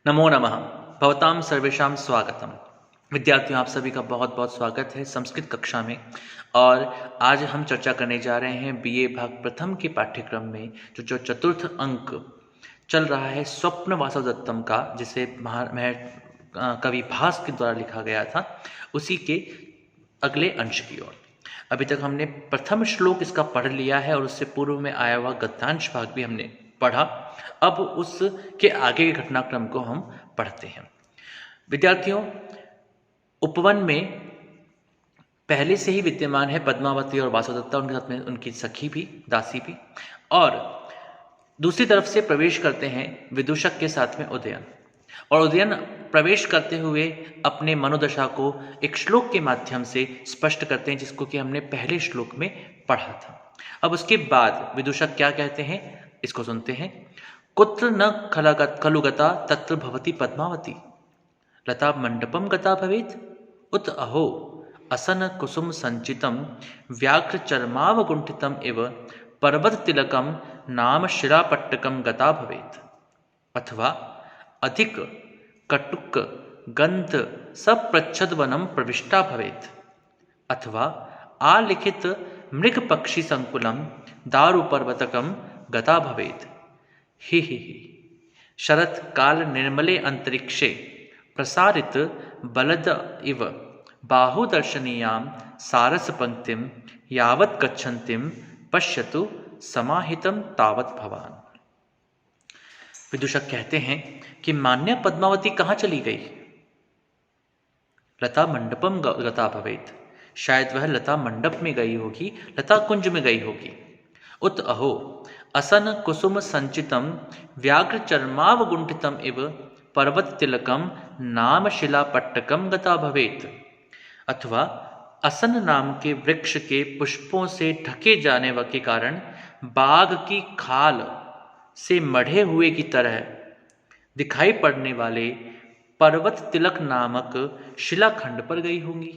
नमो नमः। भवतां सर्वेषां स्वागतम। विद्यार्थियों, आप सभी का बहुत बहुत स्वागत है संस्कृत कक्षा में। और आज हम चर्चा करने जा रहे हैं बीए भाग प्रथम के पाठ्यक्रम में जो चतुर्थ अंक चल रहा है स्वप्न वासवदत्तम का, जिसे कवि भास के द्वारा लिखा गया था, उसी के अगले अंश की ओर। अभी तक हमने प्रथम श्लोक इसका पढ़ लिया है और उससे पूर्व में आया हुआ गद्यांश भाग भी हमने पढ़ा। अब उसके आगे के घटनाक्रम को हम पढ़ते हैं। विद्यार्थियों, उपवन में पहले से ही विद्यमान है पद्मावती और वासवदत्ता, उनके साथ में उनकी सखी भी, दासी भी। और दूसरी तरफ से प्रवेश करते हैं विदूषक के साथ में उदयन। और उदयन प्रवेश करते हुए अपने मनोदशा को एक श्लोक के माध्यम से स्पष्ट करते हैं, जिसको कि हमने पहले श्लोक में पढ़ा था। अब उसके बाद विदूषक क्या कहते हैं, इसको सुनते हैं। कुत्र न खलुगता तत्र भवति पद्मावती, लता मंडपम गता भवेत्, उत अहो असन कुसुम संचितम व्याघ्र चर्मावगुंठितम इव पर्वत तिलकम नाम शिरापट्टकम गता भवेत्, अथवा अधिक कटुक गंध सप्रच्छद वनम प्रविष्टा भवेत्, अथवा आलिखित मृग पक्षी संकुलम दारु पर्वतकम गता भवेत्। ही शरत काल निर्मले अंतरिक्षे प्रसारित बलद इव बाहुदर्शनीयां सारस पंक्तिम यावत् गच्छन्तीम पश्यतु समाहितम तावत् भवान। विदूषक कहते हैं कि मान्य पद्मावती कहाँ चली गई? लता मंडपम गता भवेत्, शायद वह लता मंडप में गई होगी, लता कुंज में गई होगी। उत अहो असन कुसुम संचितम व्याघ्र चर्मावगुंठितम इव पर्वत तिलकम नाम शिलापट्टकम गता भवेत्, अथवा असन नाम के वृक्ष के पुष्पों से ढके जाने के कारण बाघ की खाल से मढ़े हुए की तरह दिखाई पड़ने वाले पर्वत तिलक नामक शिलाखंड पर गई होंगी।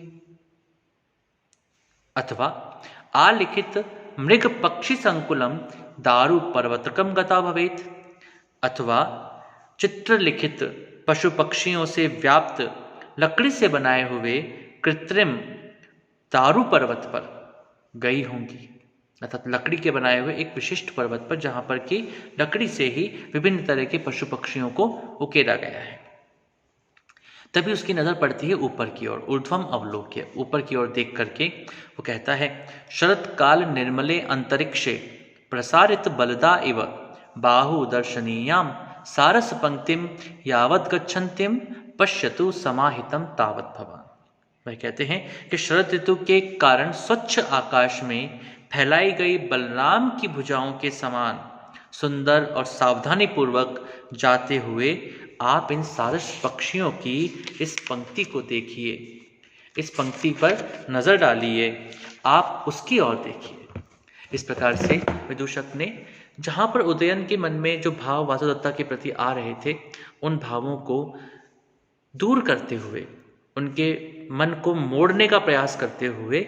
अथवा आलिखित मृग पक्षी संकुलम दारु पर्वतकम गता भवेत्, अथवा चित्रलिखित पशु पक्षियों से व्याप्त लकड़ी से बनाए हुए कृत्रिम दारु पर्वत पर गई होंगी, अर्थात लकड़ी के बनाए हुए एक विशिष्ट पर्वत पर, जहां पर कि लकड़ी से ही विभिन्न तरह के पशु पक्षियों को उकेरा गया है। तभी उसकी नजर पड़ती है ऊपर की ओर, ऊर्ध्वम अवलोक्य, ऊपर की ओर देख करके वो कहता है, शरत काल निर्मले अंतरिक्षे प्रसारित बलदा इव बाहु दर्शनीयाम सारस पंक्तिम यावत् गच्छन्तीम पश्यतु समाहितम तावत् भवान। वह कहते हैं कि शरद ऋतु के कारण स्वच्छ आकाश में फैलाई गई बलराम की भुजाओं के समान सुंदर और सावधानी पूर्वक जाते हुए आप इन सारस पक्षियों की इस पंक्ति को देखिए, इस पंक्ति पर नजर डालिए, आप उसकी ओर देखिए। इस प्रकार से विदूषक ने जहां पर उदयन के मन में जो भाव वासवदत्ता के प्रति आ रहे थे, उन भावों को दूर करते हुए, उनके मन को मोड़ने का प्रयास करते हुए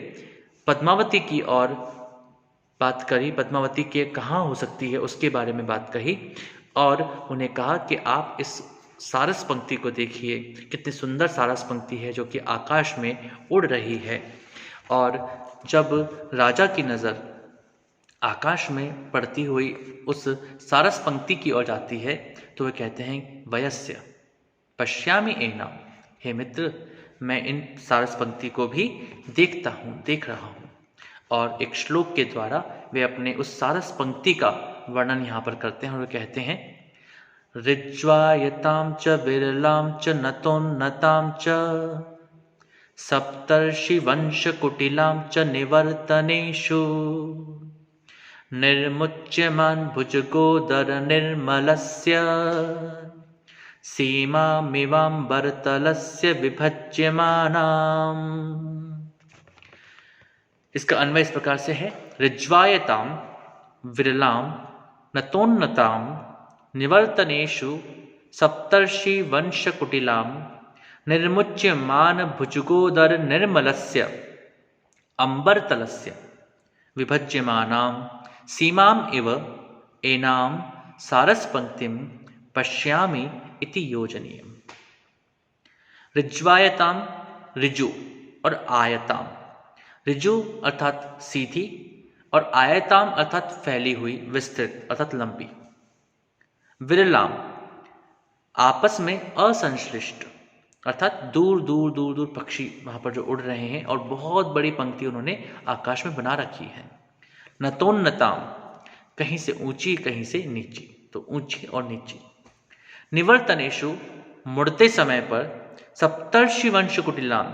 पद्मावती की ओर बात करी, पद्मावती के कहाँ हो सकती है उसके बारे में बात कही, और उन्हें कहा कि आप इस सारस पंक्ति को देखिए, कितनी सुंदर सारस पंक्ति है जो कि आकाश में उड़ रही है। और जब राजा की नज़र आकाश में पड़ती हुई उस सारस पंक्ति की ओर जाती है, तो वे कहते हैं, वयस्य पश्यामि एनम, हे मित्र, मैं इन सारस पंक्ति को भी देखता हूँ, देख रहा हूँ। और एक श्लोक के द्वारा वे अपने उस सारस पंक्ति का वर्णन यहाँ पर करते हैं और वे कहते हैं, ऋज्वायतां च विरलां च नतोन्नतां च सप्तर्षि वंश कुटिलां च निवर्तनेषु निर्मुच्यमान भुजगोदर निर्मलस्य सीमामिवाम्बरतलस्य विभज्यमानाम्। इसका अन्वय इस प्रकार से है, ऋज्वायताम विरलाम नतोन्नताम निवर्तनेषु सप्तर्षि वंश कुटिलाम निर्मुच्यमान भुजगोदर निर्मलस्य अंबरतलस्य विभज्यमानां सीमाम इव एनाम सारस पंक्तिम पश्यामि इति योजनीयम्। ऋज्वायताम ऋजु और आयताम। ऋजु अर्थात सीधी और आयताम अर्थात फैली हुई, विस्तृत अर्थात लंबी। विरलाम आपस में असंश्लिष्ट अर्थात दूर दूर दूर दूर पक्षी वहां पर जो उड़ रहे हैं और बहुत बड़ी पंक्ति उन्होंने आकाश में बना रखी है। नतोन्नताम कहीं से ऊंची कहीं से नीची, तो ऊंची और नीची। निवर्तनेशु मुड़ते समय पर सप्तर्षि वंश कुटिलाम,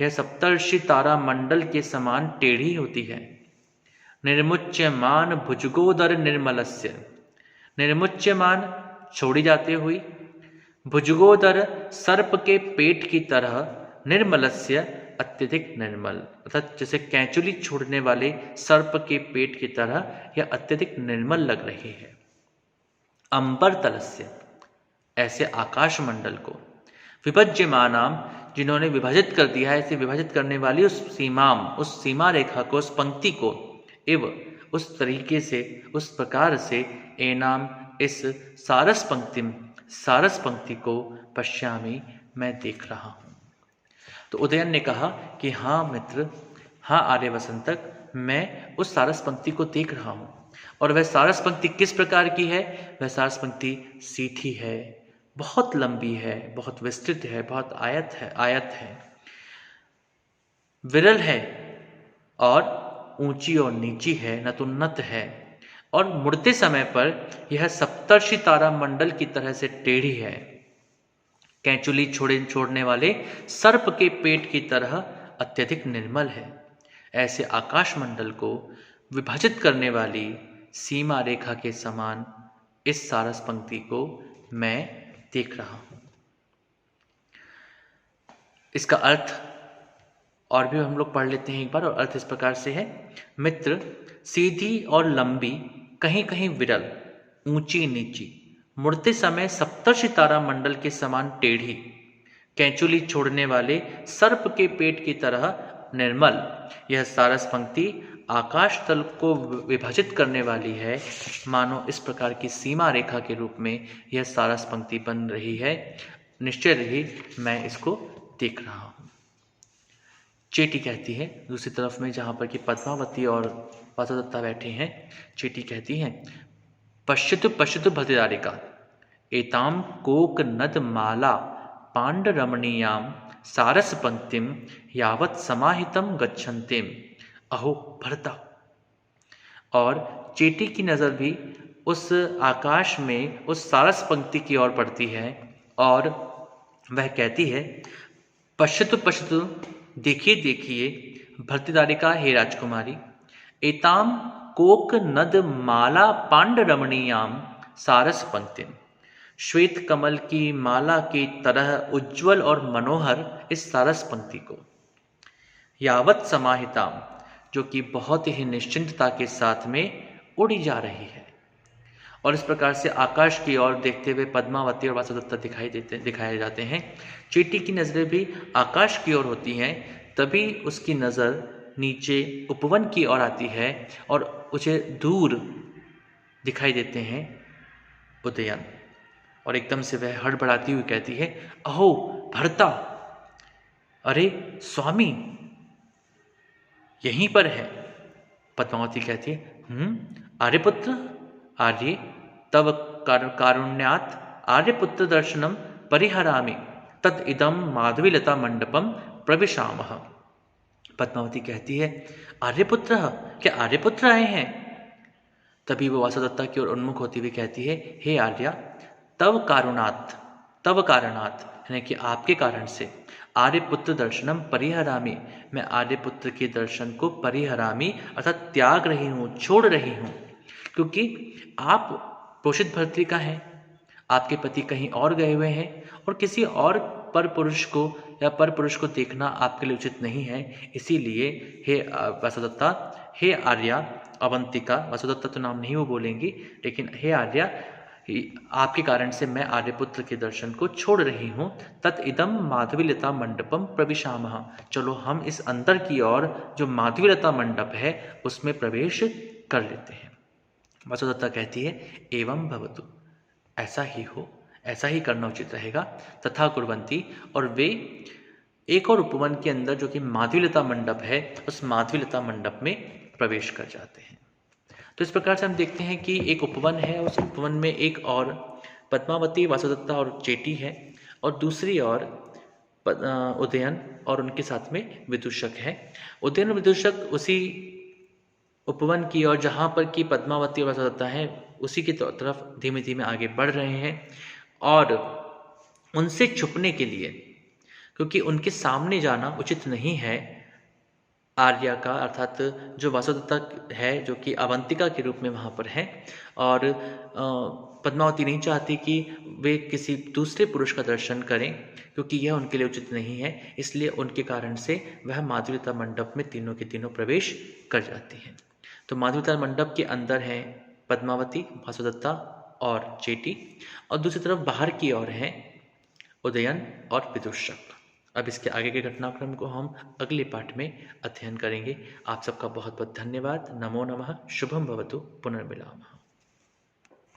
यह सप्तर्षि तारा मंडल के समान टेढ़ी होती है। निर्मुच्यमान भुजगोदर निर्मलस्य, निर्मुच्यमान छोड़ी जाते हुई, भुजगोदर सर्प के पेट की तरह, निर्मलस्य अत्यधिक निर्मल अर्थात जैसे कैंचुली छोड़ने वाले सर्प के पेट की तरह यह अत्यधिक निर्मल लग रही है। अंबर तलस्य ऐसे आकाश मंडल को, विभज्यमानाम जिन्होंने विभाजित कर दिया है, इसे विभाजित करने वाली उस सीमाम, उस सीमा रेखा को, उस पंक्ति को, एव उस तरीके से, उस प्रकार से, एनाम इस सारस पंक्तिम, सारस पंक्ति को, पश्यामि मैं देख रहा हूं। तो उदयन ने कहा कि हाँ मित्र, हाँ आर्य वसंतक, मैं उस सारस पंक्ति को देख रहा हूं। और वह सारस पंक्ति किस प्रकार की है? वह सारस पंक्ति सीधी है, बहुत लंबी है, बहुत विस्तृत है, बहुत आयत है, विरल है और ऊंची और नीची है, नतुन्नत है। और मुड़ते समय पर यह सप्तर्षि तारा मंडल की तरह से टेढ़ी है, कैंचुली छोड़ने वाले सर्प के पेट की तरह अत्यधिक निर्मल है। ऐसे आकाश मंडल को विभाजित करने वाली सीमा रेखा के समान इस सारस पंक्ति को मैं देख रहा हूं। इसका अर्थ और भी हम लोग पढ़ लेते हैं एक बार, और अर्थ इस प्रकार से है। मित्र, सीधी और लंबी, कहीं कहीं विरल, ऊंची नीची, मुड़ते समय सप्तर्षि तारा मंडल के समान टेढ़ी, कैंचुली छोड़ने वाले सर्प के पेट की तरह निर्मल, यह सारस पंक्ति आकाश तल को विभाजित करने वाली है। मानो इस प्रकार की सीमा रेखा के रूप में यह सारस पंक्ति बन रही है। निश्चय रही मैं इसको देख रहा हूं। चेटी कहती है दूसरी तरफ में, जहां पर कि पद्मावती और वासुदत्ता बैठे हैं, चेटी कहती है, पश्यतु पश्यतु भद्रदारिका एताम कोक नद माला पांड रमणीयाम सारस पंक्तिम यावत समाहितम गच्छन्तिम अहो भरता। और चेटी की नजर भी उस आकाश में उस सारस पंक्ति की ओर पड़ती है और वह कहती है, पश्यतु पश्यतु देखिए देखिए भर्तृदारिका, हे राजकुमारी, एताम कोक नद माला पांड रमणीयाम सारस पंक्तिम, श्वेत कमल की माला की तरह उज्जवल और मनोहर इस सारस पंक्ति को, यावत समाहिताम जो कि बहुत ही निश्चिंतता के साथ में उड़ी जा रही है। और इस प्रकार से आकाश की ओर देखते हुए पद्मावती और वासुदत्ता दिखाए जाते हैं। चींटी की नजरें भी आकाश की ओर होती हैं, तभी उसकी नज़र नीचे उपवन की ओर आती है और उसे दूर दिखाई देते हैं उदयन। और एकदम से वह हड़बड़ाती हुई कहती है, अहो भर्ता, अरे स्वामी यहीं पर है। पद्मावती कहती है, आर्यपुत्र, आर्य तव कारुण्यात आर्यपुत्र दर्शनम परिहरामि तद इदम माधवीलता मंडपम प्रविशामः। पद्मावती कहती है, आर्यपुत्र, क्या आर्यपुत्र आए हैं? तभी वो वासुदत्ता की ओर उन्मुख होती हुई कहती है, हे आर्या, तव कारणात यानी कि आपके कारण से आर्यपुत्र दर्शनम परिहरामि, मैं आर्यपुत्र के दर्शन को परिहरामि अर्थात त्याग रही हूँ, छोड़ रही हूँ, क्योंकि आप पोषित भर्तृका हैं, आपके पति कहीं और गए हुए हैं और किसी और पर पुरुष को या पर पुरुष को देखना आपके लिए उचित नहीं है। इसीलिए हे वासुदत्ता, हे आर्या, अवंतिका, वासुदत्ता तो नाम नहीं वो बोलेंगी, लेकिन हे आर्या, आपके कारण से मैं आर्यपुत्र के दर्शन को छोड़ रही हूँ। तत् इदम माधवीलता मंडपम प्रविशामः, चलो हम इस अंदर की ओर जो माधवीलता मंडप है उसमें प्रवेश कर लेते हैं। वासुदत्ता कहती है, एवं भवतु, ऐसा ही हो, ऐसा ही करना उचित रहेगा। तथा कुर्वन्ति, और वे एक और उपवन के अंदर जो कि माधवीलता मंडप है, उस माधवीलता मंडप में प्रवेश कर जाते हैं। तो इस प्रकार से हम देखते हैं कि एक उपवन है, उस उपवन में एक और पद्मावती, वासुदत्ता और चेटी है, और दूसरी ओर उदयन और उनके साथ में विदूषक है। उदयन और विदूषक उसी उपवन की ओर जहाँ पर कि पद्मावती और वासुदत्ता है, उसी की तरफ धीमे धीमे आगे बढ़ रहे हैं, और उनसे छुपने के लिए, क्योंकि उनके सामने जाना उचित नहीं है आर्या का, अर्थात जो वासुदत्ता है जो कि अवंतिका के रूप में वहाँ पर है, और पद्मावती नहीं चाहती कि वे किसी दूसरे पुरुष का दर्शन करें, क्योंकि यह उनके लिए उचित नहीं है। इसलिए उनके कारण से वह माधवीलता मंडप में तीनों के तीनों प्रवेश कर जाती हैं। तो माधवीलता मंडप के अंदर हैं पद्मावती, वासुदत्ता और चेटी, और दूसरी तरफ बाहर की ओर हैं उदयन और विदूषक। अब इसके आगे के घटनाक्रम को हम अगले पाठ में अध्ययन करेंगे। आप सबका बहुत बहुत धन्यवाद। नमो नमः। शुभम भवतु। पुनर्मिलामः।